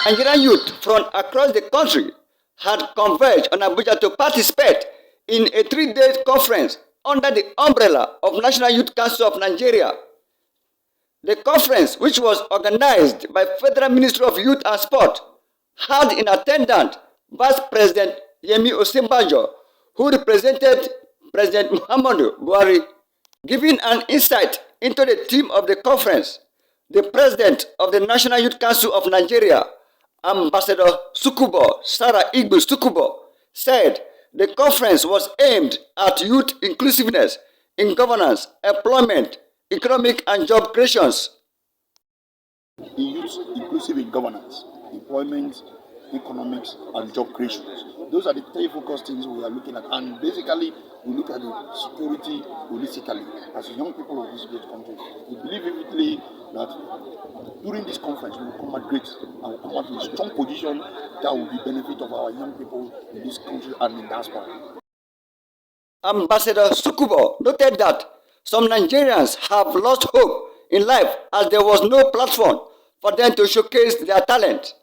Nigerian youth from across the country had converged on Abuja to participate in a 3-day conference under the umbrella of National Youth Council of Nigeria. The conference, which was organized by Federal Ministry of Youth and Sport, had in attendance Vice President Yemi Osinbajo, who represented President Muhammadu Buhari. Giving an insight into the theme of the conference, the President of the National Youth Council of Nigeria, Ambassador Sukubo Sarah Igbu Sukubo, said the conference was aimed at youth inclusiveness in governance, employment, economic and job creations. The youth inclusive in governance, employment, economics and job creation. Those are the three focus things we are looking at, and basically we look at the security holistically. As young people of this great country, we believe vividly that during this conference we will come out great and will come out in a strong position that will be benefit of our young people in this country and in diaspora. Ambassador Sukubo noted that some Nigerians have lost hope in life as there was no platform for them to showcase their talent.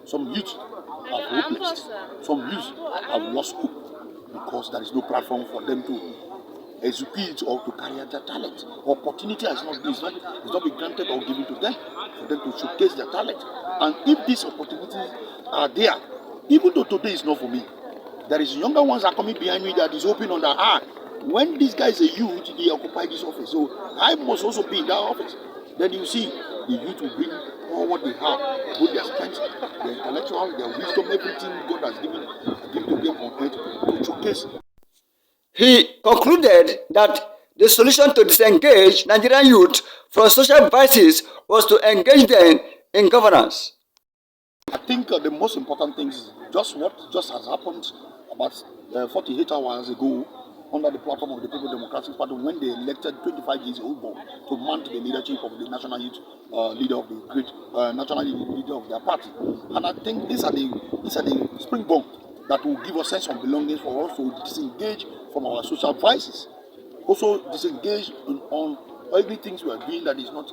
Some youth are hopeless. Some youth have lost hope because there is no platform for them to execute or to carry out their talent. Opportunity has not been granted or given to them for them to showcase their talent. And if these opportunities are there, even though today is not for me, there is younger ones are coming behind me that is hoping on that when this guy is a youth, he occupied this office, so I must also be in that office. Then you see the youth will bring all what they have, both their strength, their intellectual, their wisdom, everything God has given to them on earth to showcase. He concluded that the solution to disengage Nigerian youth from social vices was to engage them in governance. I think the most important thing is just what just has happened about 48 hours ago under the platform of the People's Democratic Party when they elected 25 years old boy to mount the leadership of the national youth leader of the great national leader of their party. And I think these are the springboard that will give us sense of belonging for us to disengage from our social vices. Also disengage on everything we are doing that is not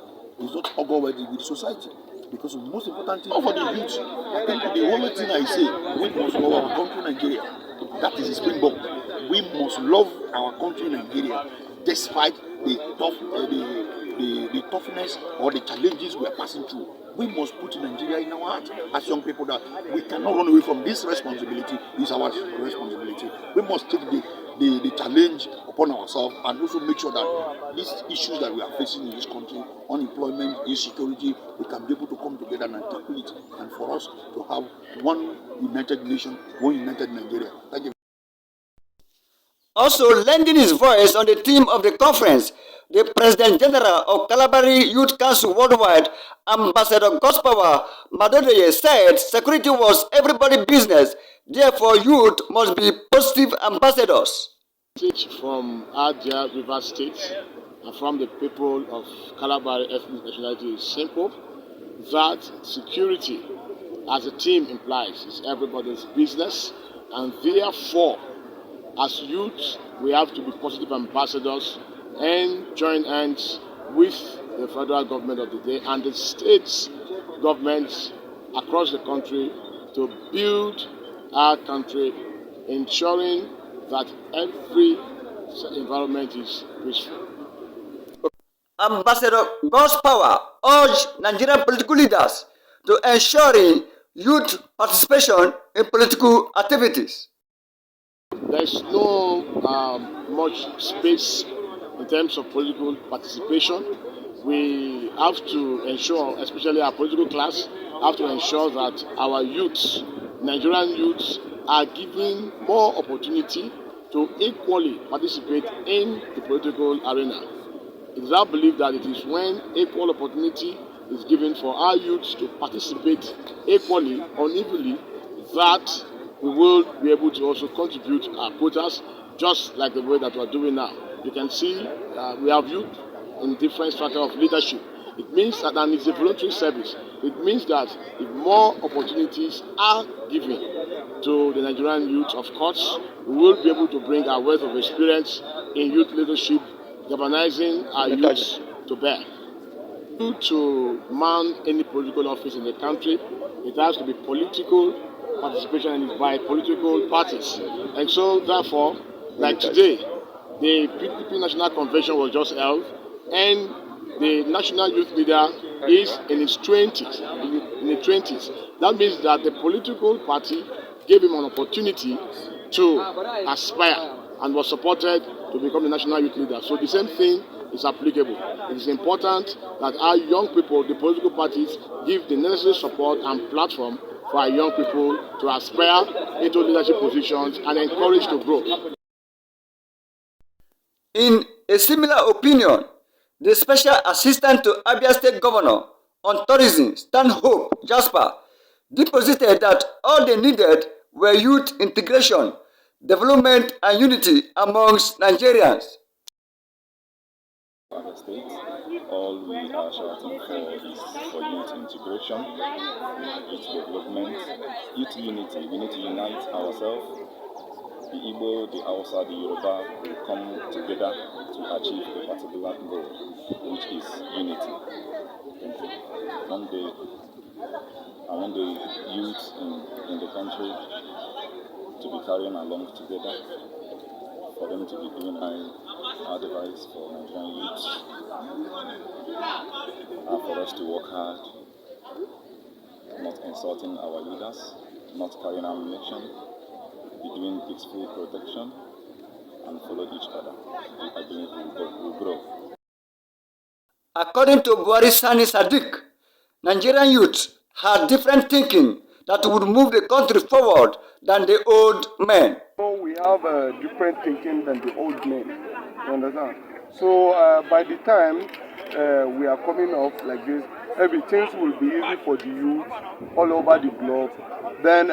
augur with society. Because the most important thing for the youth, I think the only thing I say, we must love our country Nigeria. That is the springboard. We must love our country Nigeria despite the toughness or the challenges we are passing through. We must put Nigeria in our heart as young people that we cannot run away from this responsibility. This is our responsibility. We must take the challenge upon ourselves and also make sure that these issues that we are facing in this country, unemployment, insecurity, we can be able to come together and tackle it, and for us to have one united nation, one united Nigeria. Thank you. Also lending his voice on the theme of the conference, the President General of Kalabari Youth Council Worldwide, Ambassador Gospower Madodeye, said security was everybody's business, therefore youth must be positive ambassadors. From Adia River State and from the people of Kalabari ethnic nationality is simple, that security, as the team implies, is everybody's business, and therefore as youth, we have to be positive ambassadors and join hands with the federal government of the day and the states governments across the country to build our country, ensuring that every environment is peaceful. Ambassador Gospower urged Nigerian political leaders to ensuring youth participation in political activities. There's no much space in terms of political participation. We have to ensure, especially our political class, have to ensure that our youths, Nigerian youths, are given more opportunity to equally participate in the political arena. It is our belief that it is when equal opportunity is given for our youths to participate equally or evenly that we will be able to also contribute our quotas, just like the way that we are doing now. You can see we have youth in different strata of leadership. It means that, and it's a voluntary service, it means that if more opportunities are given to the Nigerian youth, of course, we will be able to bring our wealth of experience in youth leadership, galvanizing our youth to bear. To man any political office in the country, it has to be political participation and it's by political parties. And so, therefore, like today, the PDP National Convention was just held, and the national youth leader is in his 20s. In the 20s. That means that the political party gave him an opportunity to aspire and was supported to become the national youth leader. So the same thing is applicable. It is important that our young people, the political parties, give the necessary support and platform for our young people to aspire into leadership positions and encouraged to grow. In a similar opinion, the Special Assistant to Abia State Governor on Tourism, Stanhope Jasper, deposited that all they needed were youth integration, development and unity amongst Nigerians. Other states, all we are shouting for is for youth integration, youth development, youth unity. We need to unite ourselves. The Igbo, the Hausa, the Yoruba will come together to achieve a particular goal, which is unity. I want the youth in the country to be carrying along together, for them to be giving advice for Nigerian youth, and for us to work hard, not insulting our leaders, not carrying ammunition, be doing peaceful protection, and follow each other. I believe we'll grow. According to Buhari Sani Sadiq, Nigerian youth had different thinking that would move the country forward than the old men. So we have different thinking than the old men, you understand? So by the time we are coming up like this, everything will be easy for the youth all over the globe. Then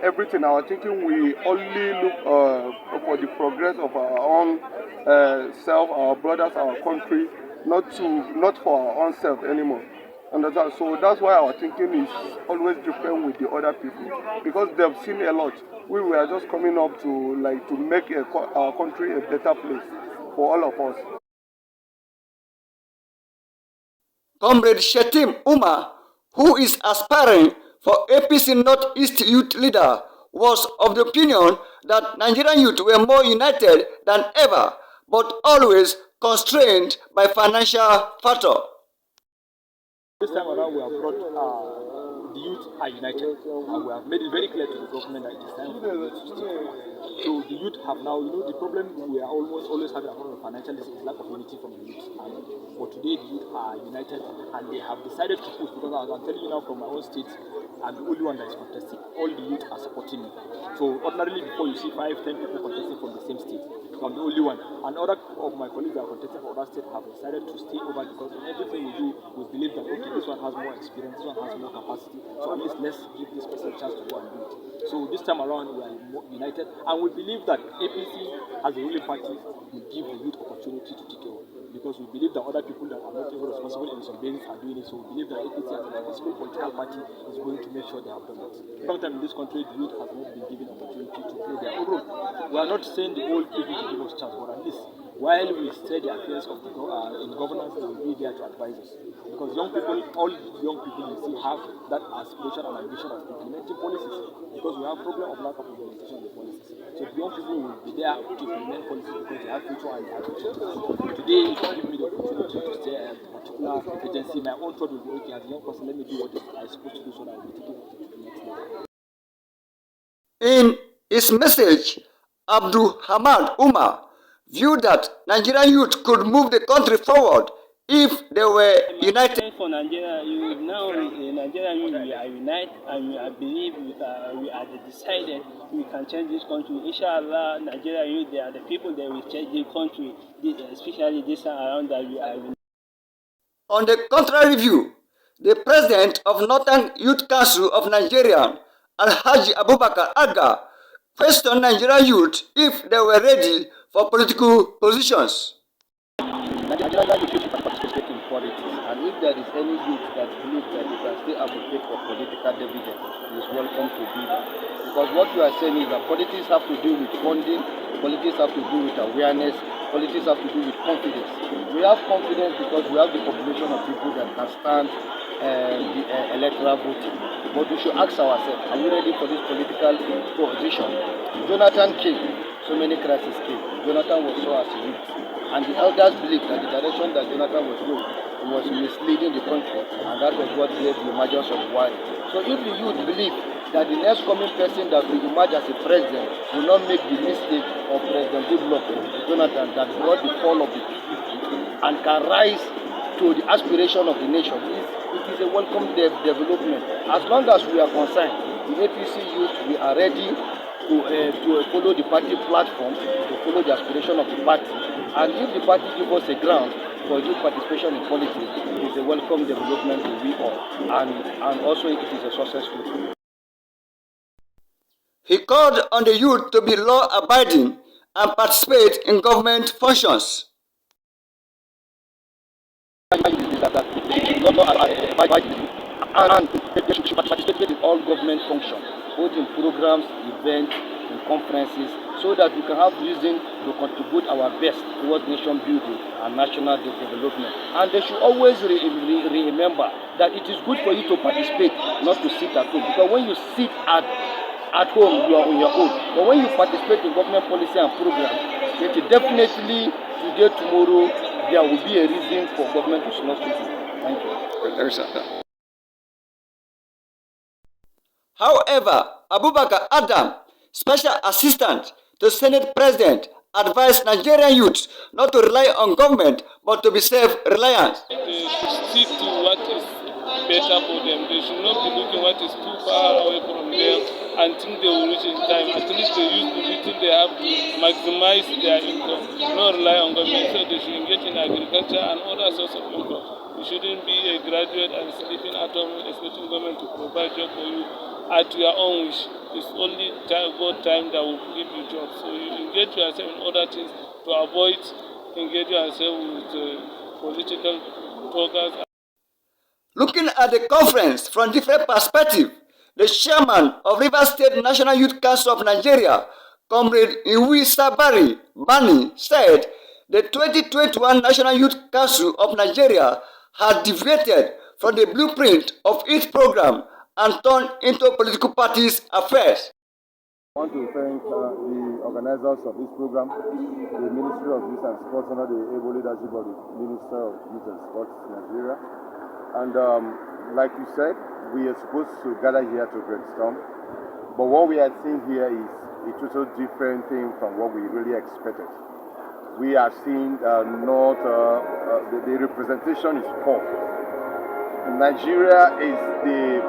everything, our thinking, we only look for the progress of our own self, our brothers, our country, not for our own self anymore. Understand? So that's why our thinking is always different with the other people, because they've seen a lot. We were just coming up to make our country a better place for all of us. Comrade Shetim Umar, who is aspiring for APC Northeast Youth Leader, was of the opinion that Nigerian youth were more united than ever, but always constrained by financial factor. This time around, we have brought the youth are united, and we have made it very clear to the government that it is time for the youth to stay forward. So the youth have now, the problem we are always having a problem with financial is lack of unity from the youth. And for today, the youth are united, and they have decided to push, because as I'm telling you now from my own state, I'm the only one that is contesting. All the youth are supporting me. So ordinarily, before you see 5-10 people contesting from the same state, so I'm the only one. And other of my colleagues that are contesting for other states have decided to stay over, because in everything we do, we believe that okay, this one has more experience, this one has more capacity, so at least let's give this person a chance to go and do it. So this time around we are more united, and we believe that APC as a ruling party will give the youth opportunity to take over, because we believe that other people that are not even responsible in some basis are doing it. So we believe that APC as a responsible political party is going to make sure they have done it. Sometimes in this country the youth has not been given opportunity to play their own role. We are not saying the old people to give us chance, but at least while we study the affairs of in governance, they will be there to advise us. Because young people, all young people you see have that aspiration and ambition of implementing policies, because we have problem of lack of implementation of the policies. So the young people will be there to implement policies because they have future and they have future. Today, if you give me the opportunity to stay at a particular agency, my own thought will be okay, as a young person, let me do what I'm supposed to do so that I will be taking it to the next level. In his message, Abdul Hamad Umar viewed that Nigerian youth could move the country forward if they were united. For Nigeria, Nigerian youth, we are united, and I believe we are decided we can change this country. Inshallah, Nigerian youth, they are the people that will change the country, especially this time around that we are united. On the contrary view, the president of Northern Youth Council of Nigeria, Alhaji Abubakar Aga, questioned Nigerian youth if they were ready for political positions. Nigerian youth should participate in politics, and if there is any youth that believes that they can still advocate for political dividends, he is welcome to do that. Because what you are saying is that politics have to do with funding, politics have to do with awareness, politics have to do with confidence. We have confidence because we have the population of people that can stand the electoral voting. But we should ask ourselves, are we ready for this political position? Jonathan came, so many crises came. Jonathan was so as a youth. And the elders believed that the direction that Jonathan was going was misleading the country, and that was what gave the emergence of Buhari. So if the youth believe that the next coming person that will emerge as a president will not make the mistake of President Goodluck Jonathan that brought the fall of the PDP and can rise to the aspiration of the nation, it is a welcome development. As long as we are concerned, the APC youth, we are ready to follow the party platform, to follow the aspiration of the party. And if the party gives us a ground for youth participation in politics, it is a welcome development to we all. And also it is a success story. He called on the youth to be law-abiding and participate in government functions. And they should participate in all government functions, both in programs, events, in conferences, so that we can have reason to contribute our best towards nation building and national development. And they should always remember that it is good for you to participate, not to sit at home. Because when you sit at home, you are on your own. But when you participate in government policy and programs, it is definitely today, tomorrow, there will be a reason for government to not sit. Thank you. However, Abubakar Adam, Special Assistant to Senate President, advised Nigerian youths not to rely on government but to be self-reliant. They should stick to what is better for them. They should not be looking what is too far away from them and think they will reach in time. At least they use the little they have to maximize their income, not rely on government. So they should engage in agriculture and other sorts of income. You shouldn't be a graduate and sleeping at home expecting government to provide job for you at your own wish. It's only God time that will give you job. So you engage yourself in other things to avoid engaging yourself with political talkers. Looking at the conference from different perspectives, the chairman of Rivers State National Youth Council of Nigeria, Comrade Iwi Sabari Bani, said the 2021 National Youth Council of Nigeria had deviated from the blueprint of its program and turned into political parties' affairs. I want to thank the organizers of this program, the Ministry of Youth and Sports under the able leadership of the Minister of Youth and Sports Nigeria. And like you said, we are supposed to gather here to brainstorm. But what we are seeing here is a total different thing from what we really expected. We are seeing the representation is poor. Nigeria is the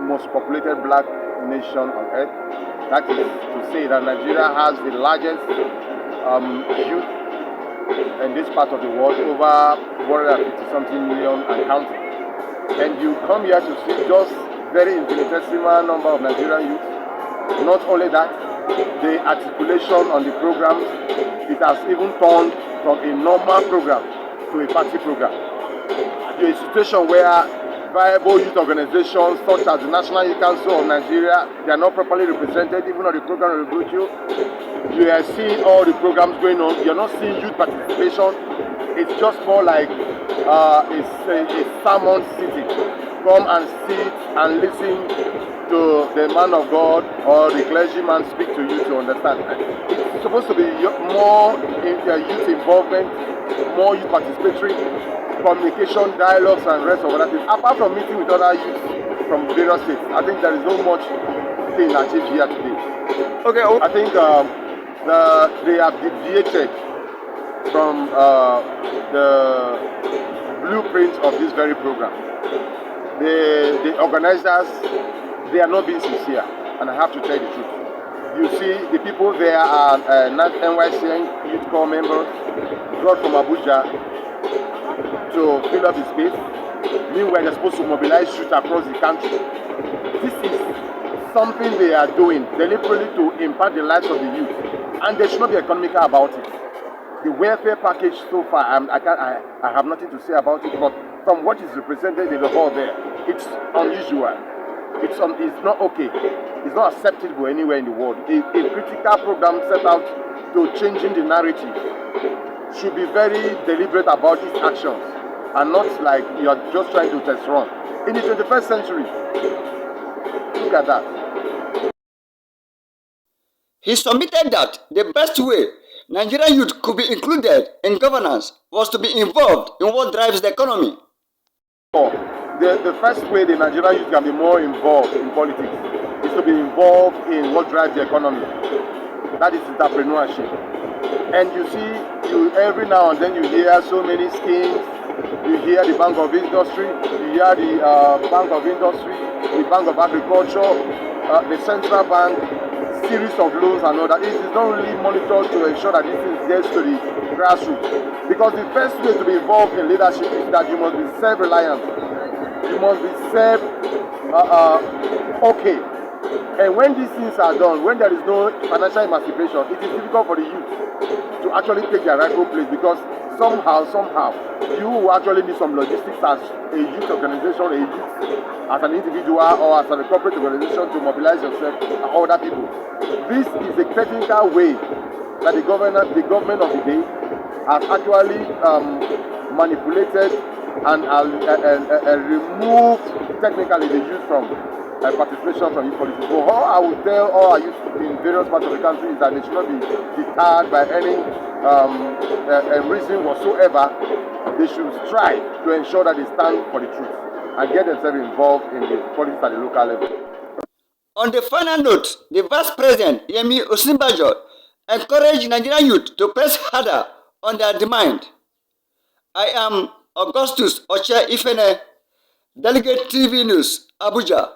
most populated black nation on earth. That is to say that Nigeria has the largest youth in this part of the world, over 150-something million and counting. And you come here to see just very infinitesimal number of Nigerian youth. Not only that, the articulation on the programs, it has even turned from a normal program to a party program. To a situation where viable youth organizations such as the National Youth Council of Nigeria, they are not properly represented even on the program of the You are seeing all the programs going on. You are not seeing youth participation. It's just more like a sermon sitting. Come and sit and listen to the man of God or the clergyman speak to you to understand. It's supposed to be more youth involvement, more youth participatory, communication, dialogues, and rest of other things. Apart from meeting with other youth from various states, I think there is no much thing achieved here today. Okay. I think they have deviated from the blueprint of this very program. The organizers, they are not being sincere, and I have to tell the truth. You see, the people there are NYC Youth Corps members brought from Abuja to fill up the space. Meanwhile, they're supposed to mobilize youth across the country. This is something they are doing deliberately to impact the lives of the youth, and they should not be economical about it. The welfare package so far, I have nothing to say about it, but from what is represented in the hall there, it's unusual. It's not okay. It's not acceptable anywhere in the world. A critical program set out to changing the narrative should be very deliberate about his actions and not like you are just trying to test run. In the 21st century, look at that. He submitted that the best way Nigerian youth could be included in governance was to be involved in what drives the economy. The first way the Nigerian youth can be more involved in politics is to be involved in what drives the economy. That is entrepreneurship. And you see, every now and then you hear so many schemes. You hear the Bank of Industry, you hear the Bank of Industry, the Bank of Agriculture, the Central Bank, series of loans and all that. It is not really monitored to ensure that this thing gets to the grassroots. Because the first way to be involved in leadership is that you must be self-reliant. You must be okay. And when these things are done, when there is no financial emancipation, it is difficult for the youth to actually take their rightful place, because somehow, you will actually need some logistics as a youth organization, a youth as an individual or as a corporate organization to mobilize yourself and other people. This is a technical way that the government of the day has actually manipulated and removed technically the youth from participation from youth politics. So all I would tell all our youth in various parts of the country is that they should not be deterred by any reason whatsoever. They should strive to ensure that they stand for the truth and get themselves involved in the politics at the local level. On the final note, the Vice President, Yemi Osinbajo, encouraged Nigerian youth to press harder on their demand. I am Augustus Oche Ifene, Delegate TV News, Abuja.